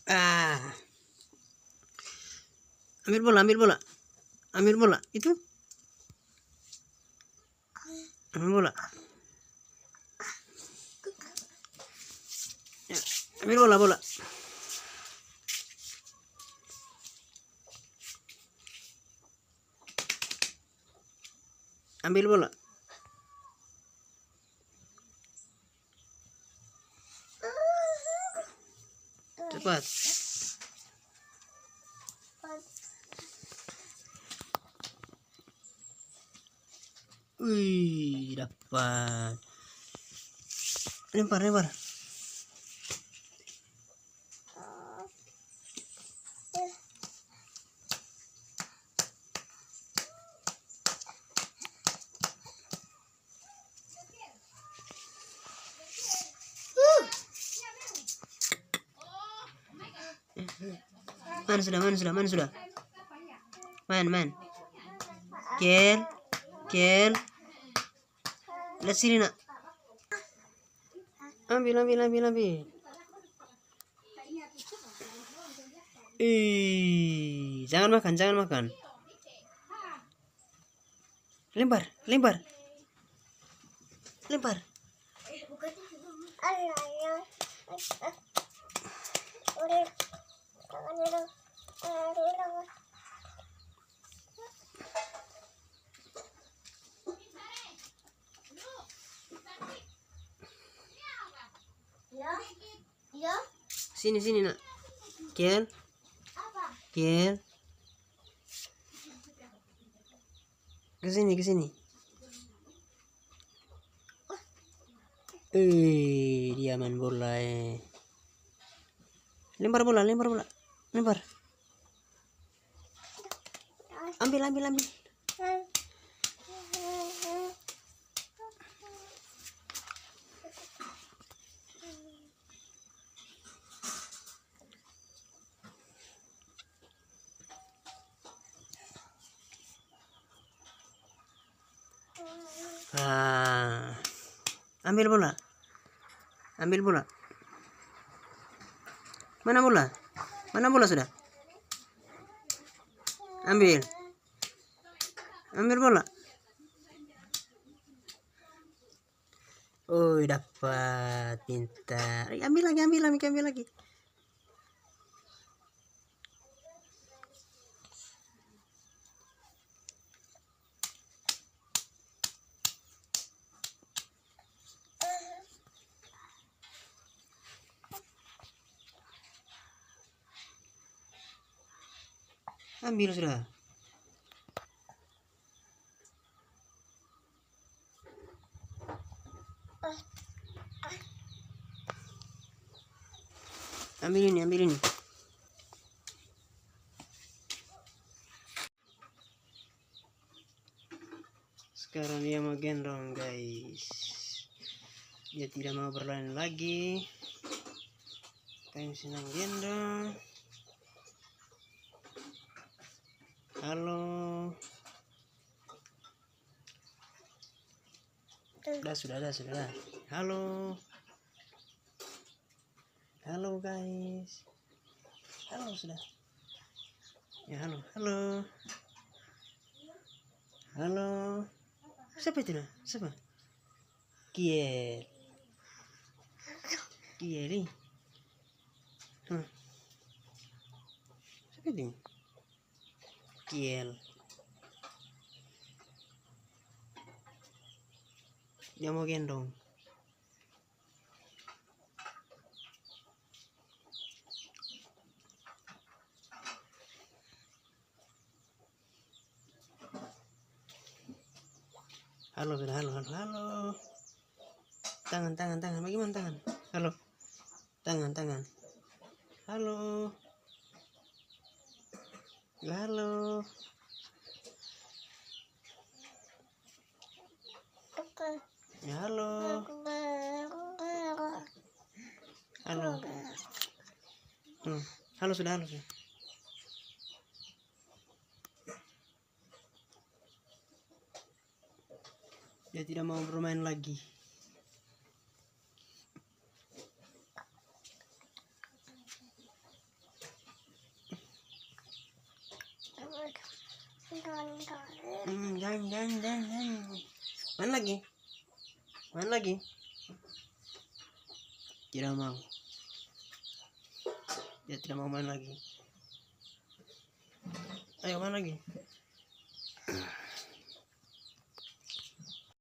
Ah, ambil bola, ambil bola. Ambil bola. Itu. Ambil bola. Ya, ambil bola, bola. Ambil bola. Cepat. Wih, dapat. Lempar, lempar. Mana sudah, mana sudah, mana sudah. Man, man. Kel, Kel. Lihat sini nak. Ambil, ambil, ambil, ambil. Jangan makan, jangan makan. Lempar, lempar. Lempar. Sini, sini nak. Kel, Kel. Ke sini, ke sini. Dia main bola. Lempar bola, lempar bola. Lempar. Ambil, ambil, ambil. Ambil bola. Ambil bola. Mana bola? Mana bola sudah? Ambil. Ambil bola. Oh, dapat. Pintar. Ambil lagi, ambil lagi, ambil lagi. Ambil sudah. Ambil ini, ambil ini. Sekarang dia mau gendong, guys. Dia tidak mau berlari lagi. Kayak senang gendong. Halo. Sudah. Halo. Halo, guys. Halo sudah. Ya, halo, halo. Halo. Siapa itu nah? Siapa? Kiel. Kiel ini. Siapa itu? Kiel. Dia mau gendong. Halo, sudah, halo. Tangan. Bagaimana tangan? Halo. Tangan. Halo. Halo. Ya, halo. Halo. Halo sudah. Dia tidak mau bermain lagi. Jangan. Main lagi. Main lagi. Tidak mau. Dia tidak mau main lagi. Ayo main lagi.